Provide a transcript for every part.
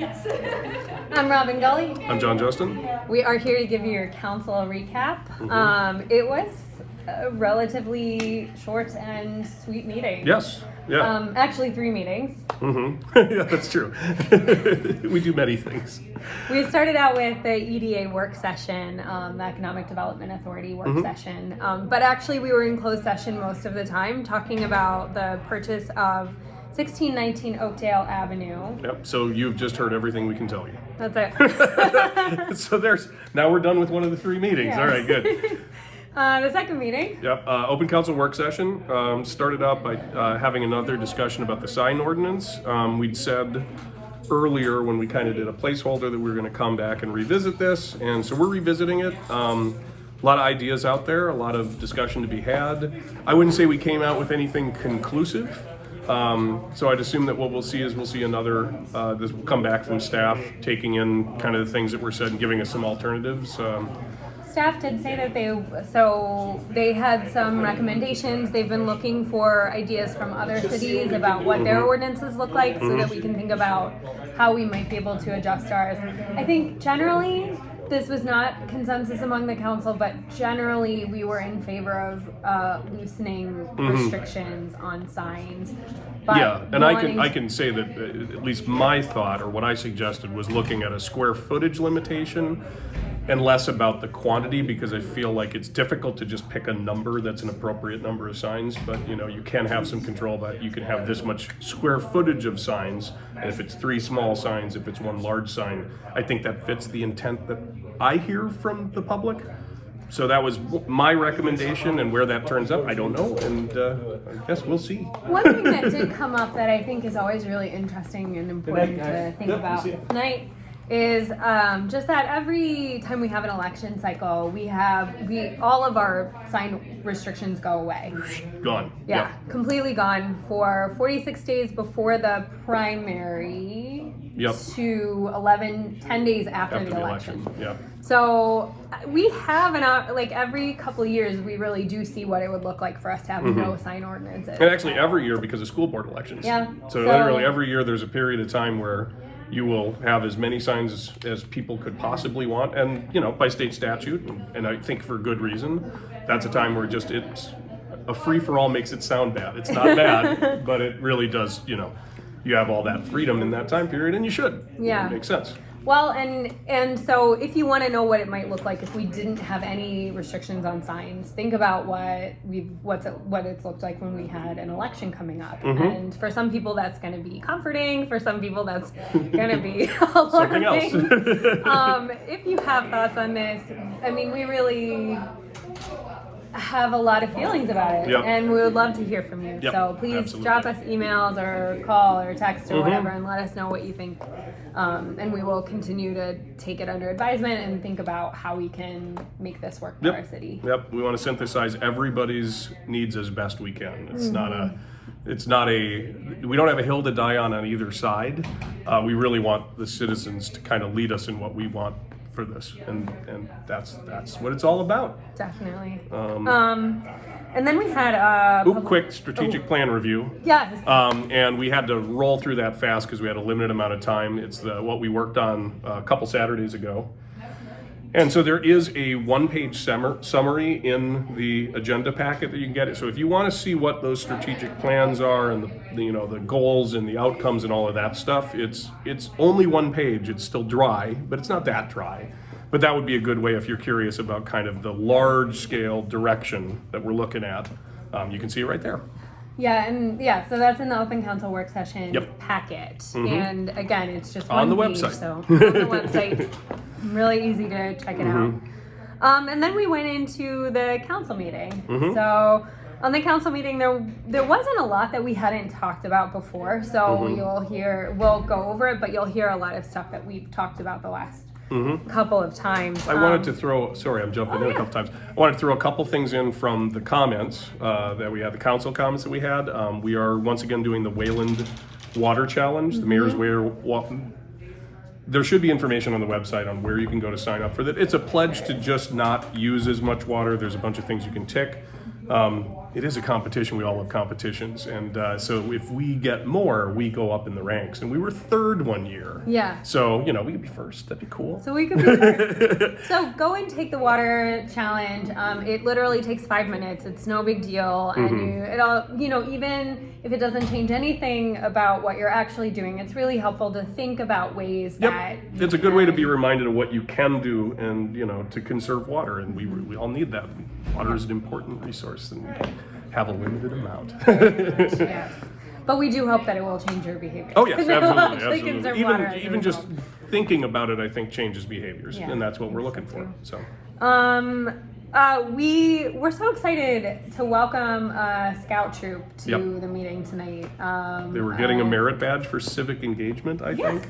Yes. I'm Robin Gully. I'm John Justin. We are here to give you your council recap. It was a relatively short and sweet meeting. Yes. Yeah. Actually, 3 meetings. Yeah, that's true. We do many things. We started out with the EDA work session, the Economic Development Authority work session. But actually, we were in closed session most of the time, talking about the purchase of 1619 Oakdale Avenue. Yep. So you've just heard everything we can tell you. That's it. So now we're done with one of the 3 meetings. Yes. All right, good. The second meeting. Yep. Open council work session started out by having another discussion about the sign ordinance. We'd said earlier when we kind of did a placeholder that we were going to come back and revisit this, and so we're revisiting it. A lot of ideas out there, a lot of discussion to be had. I wouldn't say we came out with anything conclusive. So I'd assume that what we'll see another, this will come back from staff, taking in kind of the things that were said and giving us some alternatives. Staff did say that they had some recommendations. They've been looking for ideas from other cities about what their ordinances look like so that we can think about how we might be able to adjust ours. I think generally this was not consensus among the council, but generally we were in favor of loosening restrictions on signs. But yeah, and I can say that at least my thought, or what I suggested, was looking at a square footage limitation and less about the quantity, because I feel like it's difficult to just pick a number that's an appropriate number of signs, but you can have some control that you can have this much square footage of signs, and if it's 3 small signs, if it's 1 large sign, I think that fits the intent that I hear from the public. So that was my recommendation, and where that turns up, I don't know, and I guess we'll see. One thing that did come up that I think is always really interesting and important to think about tonight is just that every time we have an election cycle, all of our sign restrictions go away. Gone. Yeah, completely gone for 46 days before the primary to 10 days after the election. Yeah. So we have every couple of years, we really do see what it would look like for us to have no sign ordinances. And actually every year, because of school board elections. Yeah. So literally every year there's a period of time where you will have as many signs as people could possibly want, and by state statute, and I think for good reason, that's a time where it's a free-for-all. Makes it sound bad. It's not bad, but it really does, you have all that freedom in that time period, and you should. Yeah. It makes sense. Well, and so if you want to know what it might look like if we didn't have any restrictions on signs, think about what it's looked like when we had an election coming up. And for some people that's going to be comforting. For some people that's going to be alarming. Something else. If you have thoughts on this, I mean, we really have a lot of feelings about it, and we would love to hear from you. So please drop us emails or call or text or whatever, and let us know what you think. And we will continue to take it under advisement and think about how we can make this work for our city. Yep, we want to synthesize everybody's needs as best we can. We don't have a hill to die on either side. We really want the citizens to kind of lead us in what we want for this, and that's what it's all about. Definitely. And then we had a quick strategic plan review. Yes. And we had to roll through that fast because we had a limited amount of time. It's what we worked on a couple Saturdays ago. And so there is a 1-page summary in the agenda packet that you can get. So if you want to see what those strategic plans are and the goals and the outcomes and all of that stuff, it's only 1 page. It's still dry, but it's not that dry. But that would be a good way if you're curious about kind of the large-scale direction that we're looking at. You can see it right there. Yeah, so that's in the open council work session packet. And again, it's just on the page, website. So on the website, really easy to check it out. And then we went into the council meeting. So on the council meeting, there wasn't a lot that we hadn't talked about before. So we'll go over it, but you'll hear a lot of stuff that we've talked about the last couple of times. I wanted to throw, sorry, I'm jumping in a couple times. I wanted to throw a couple things in from the comments that we had, the council comments that we had. We are once again doing the Weyland Water Challenge, the Mayor's There should be information on the website on where you can go to sign up for that. It's a pledge to just not use as much water. There's a bunch of things you can tick. it is a competition. We all love competitions. And so if we get more, we go up in the ranks. And we were third one year. Yeah. So, you know, we could be first. That'd be cool. So we could be first. So go and take the water challenge. It literally takes 5 minutes. It's no big deal. And even if it doesn't change anything about what you're actually doing, it's really helpful to think about ways that it's a good way to be reminded of what you can do and, you know, to conserve water. And we all need that. Water is an important resource and have a limited amount. Yes. But we do hope that it will change your behavior. Oh, yes, Conserve absolutely. water Even just thinking about it, I think, changes behaviors. Yeah, And that's what we're looking for. So. We're so excited to welcome a scout troop to the meeting tonight. They were getting a merit badge for civic engagement, I think.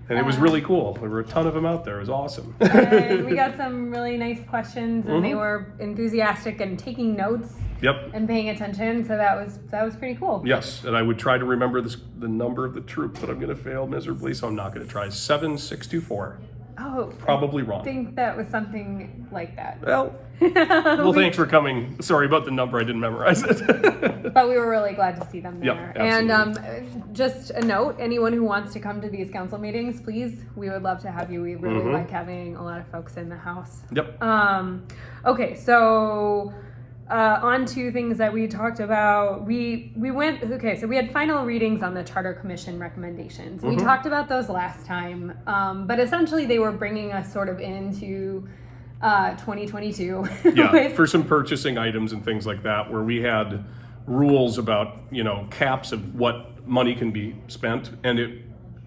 And it was really cool. There were a ton of them out there. It was awesome. And we got some really nice questions, and they were enthusiastic and taking notes and paying attention. So that was pretty cool. Yes, and I would try to remember the number of the troop, but I'm going to fail miserably, so I'm not going to try. 7624. Oh, probably wrong. I think that was something like that. Well, thanks for coming. Sorry about the number. I didn't memorize it. But we were really glad to see them there. Yep, absolutely. And just a note, anyone who wants to come to these council meetings, please, we would love to have you. We really like having a lot of folks in the house. Yep. Okay, so on to things that we talked about. So we had final readings on the Charter Commission recommendations. We talked about those last time, but essentially they were bringing us sort of into 2022. Yeah, for some purchasing items and things like that, where we had rules about, you know, caps of what money can be spent, and it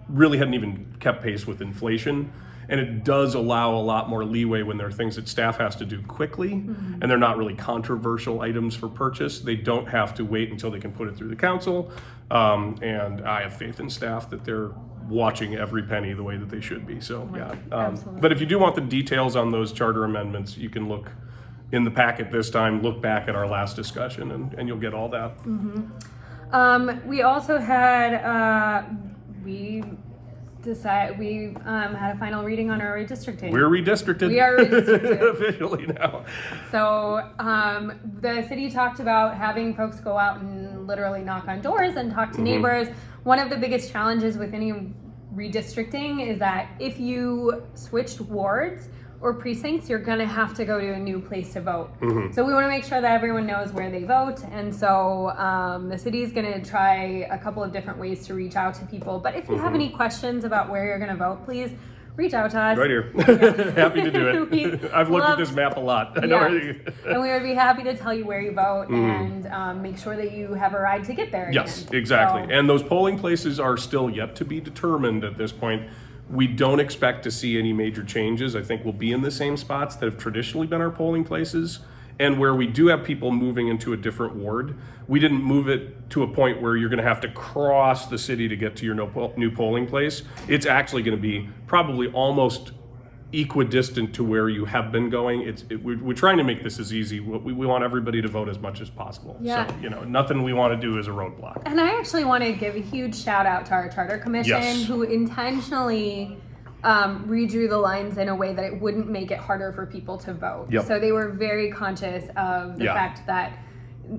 really hadn't even kept pace with inflation. And it does allow a lot more leeway when there are things that staff has to do quickly, and they're not really controversial items for purchase. They don't have to wait until they can put it through the council. And I have faith in staff that they're watching every penny the way that they should be. So absolutely. But if you do want the details on those charter amendments, you can look in the packet this time, look back at our last discussion, and you'll get all that. We also had we had a final reading on our redistricting. We're redistricted. We are redistricted. Officially now. So the city talked about having folks go out and literally knock on doors and talk to neighbors. One of the biggest challenges with any redistricting is that if you switched wards or precincts, you're gonna have to go to a new place to vote. So we wanna make sure that everyone knows where they vote. And so the city's gonna try a couple of different ways to reach out to people. But if you have any questions about where you're gonna vote, please reach out to us. Right here. Happy to do it. I've looked at this map a lot. I know where you... And we would be happy to tell you where you vote and make sure that you have a ride to get there. Yes, again. exactly. So, And those polling places are still yet to be determined at this point. We don't expect to see any major changes. I think we'll be in the same spots that have traditionally been our polling places. And where we do have people moving into a different ward, we didn't move it to a point where you're going to have to cross the city to get to your new polling place. It's actually going to be probably almost equidistant to where you have been going. We're trying to make this as easy. We want everybody to vote as much as possible. Yeah. So, nothing we want to do is a roadblock. And I actually want to give a huge shout out to our Charter Commission, who intentionally redrew the lines in a way that it wouldn't make it harder for people to vote. Yep. So they were very conscious of the fact that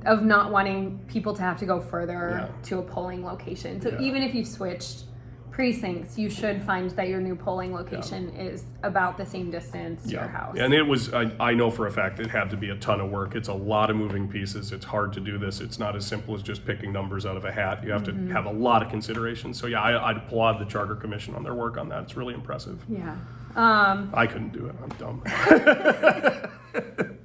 of not wanting people to have to go further to a polling location. So even if you switched precincts, you should find that your new polling location is about the same distance to your house. And it was, I know for a fact, it had to be a ton of work. It's a lot of moving pieces. It's hard to do this. It's not as simple as just picking numbers out of a hat. You have to have a lot of consideration. So I'd applaud the Charter Commission on their work on that. It's really impressive. Yeah. I couldn't do it. I'm dumb.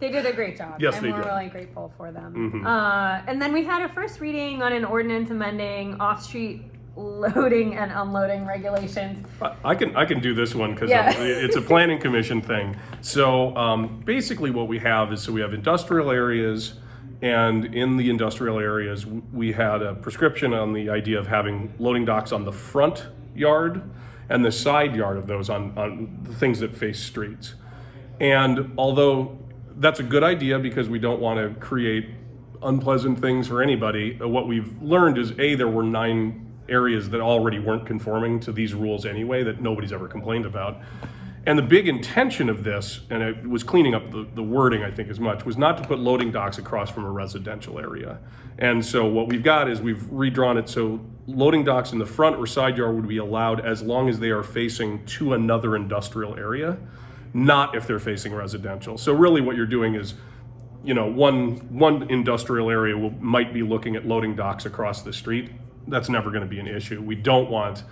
They did a great job. Yes, and they we're did. really grateful for them. And then we had a first reading on an ordinance amending off-street loading and unloading regulations. I can do this one because Yeah. it's a planning commission thing. So basically what we have is, we have industrial areas, and in the industrial areas we had a prescription on the idea of having loading docks on the front yard and the side yard of those on the things that face streets. And although that's a good idea because we don't want to create unpleasant things for anybody, what we've learned is there were 9 areas that already weren't conforming to these rules anyway that nobody's ever complained about. And the big intention of this, and it was cleaning up the wording, I think, as much, was not to put loading docks across from a residential area. And so what we've got is we've redrawn it so loading docks in the front or side yard would be allowed as long as they are facing to another industrial area, not if they're facing residential. So really what you're doing is, one industrial area might be looking at loading docks across the street. That's never going to be an issue. We don't want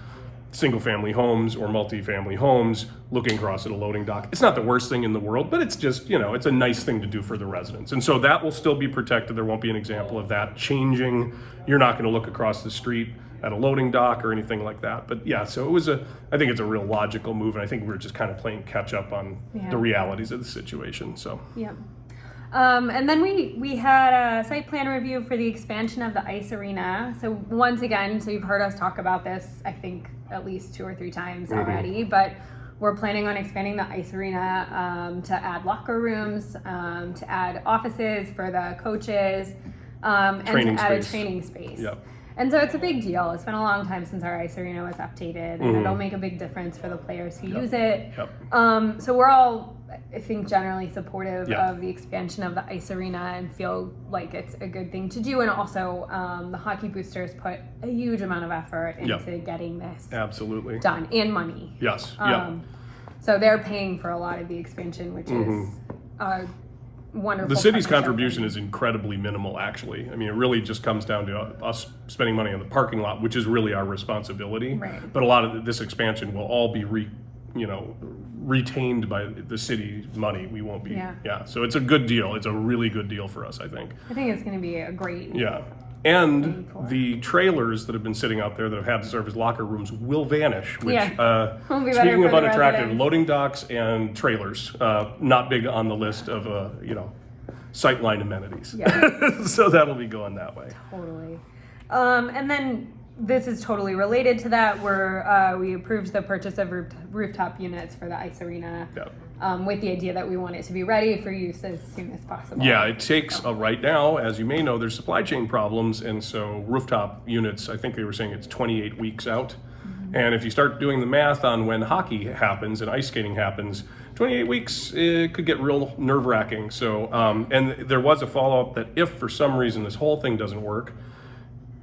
single-family homes or multi-family homes looking across at a loading dock. It's not the worst thing in the world, but it's just, it's a nice thing to do for the residents. And so that will still be protected. There won't be an example of that changing. You're not going to look across the street at a loading dock or anything like that. But yeah, so I think it's a real logical move, and I think we're just kind of playing catch up on the realities of the situation. So yeah. And then we had a site plan review for the expansion of the ice arena. So once again, so you've heard us talk about this, I think at least 2 or 3 times already, but we're planning on expanding the ice arena to add locker rooms, to add offices for the coaches, and to add a training space. Yep. And so it's a big deal. It's been a long time since our ice arena was updated, and it'll make a big difference for the players who use it. Yep. So we're all, I think, generally supportive of the expansion of the ice arena and feel like it's a good thing to do. And also, the hockey boosters put a huge amount of effort into getting this absolutely done, and money. Yes. So they're paying for a lot of the expansion, which is wonderful. The city's contribution is incredibly minimal, actually. I mean, it really just comes down to us spending money on the parking lot, which is really our responsibility. Right. But a lot of this expansion will all be retained by the city's money. We won't be. Yeah. So it's a good deal. It's a really good deal for us, I think. I think it's going to be a great. Yeah. And the trailers that have been sitting out there that have had to serve as locker rooms will vanish, which, speaking of unattractive, loading docks and trailers, not big on the list of, sightline amenities. Yeah. So that'll be going that way. Totally. And then this is totally related to that. We approved the purchase of rooftop units for the ice arena. Yep. With the idea that we want it to be ready for use as soon as possible. Yeah, it takes, right now, as you may know, there's supply chain problems, and so rooftop units, I think they were saying it's 28 weeks out. And if you start doing the math on when hockey happens and ice skating happens, 28 weeks, it could get real nerve-wracking. So, and there was a follow-up that if for some reason this whole thing doesn't work,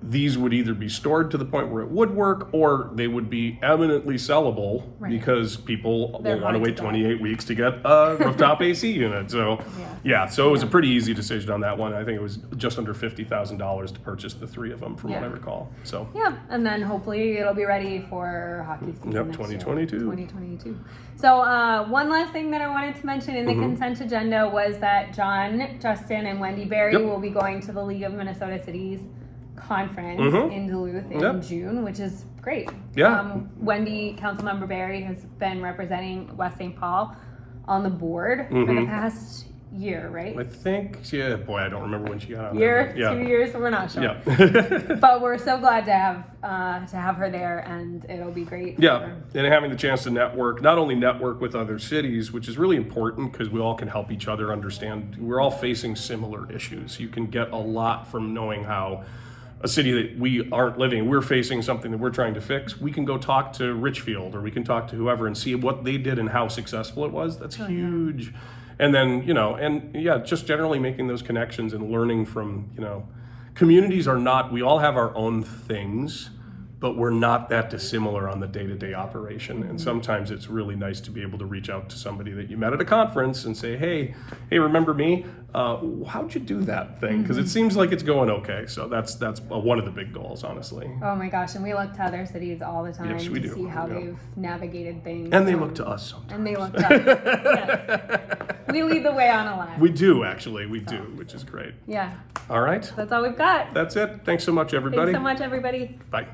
these would either be stored to the point where it would work, or they would be eminently sellable because people will want to wait 28 weeks to get a rooftop AC unit. So, so it was a pretty easy decision on that one. I think it was just under $50,000 to purchase the 3 of them, from what I recall. So and then hopefully it'll be ready for hockey season. Yep, 2022. 2022. So one last thing that I wanted to mention in the consent agenda was that John, Justin, and Wendy Berry will be going to the League of Minnesota Cities conference in Duluth in June, which is great. Wendy, Councilmember Berry, has been representing West St. Paul on the board for the past year, right? I think, I don't remember when she got on. 2 years, we're not sure. Yeah. But we're so glad to have her there, and it'll be great. Yeah, and having the chance to not only network with other cities, which is really important because we all can help each other understand. We're all facing similar issues. You can get a lot from knowing how a city that we aren't living, we're facing something that we're trying to fix. We can go talk to Richfield, or we can talk to whoever and see what they did and how successful it was. That's huge. And then, just generally making those connections and learning from, communities are not, we all have our own things, but we're not that dissimilar on the day-to-day operation. And sometimes it's really nice to be able to reach out to somebody that you met at a conference and say, hey, remember me? How'd you do that thing? Because it seems like it's going okay. So that's one of the big goals, honestly. Oh my gosh, and we look to other cities all the time to see how they've navigated things. And they look to us sometimes. And they look to us, yes. We lead the way on a lot. We do, actually. We do, which is great. Yeah. All right. That's all we've got. That's it. Thanks so much, everybody. Thanks so much, everybody. Bye.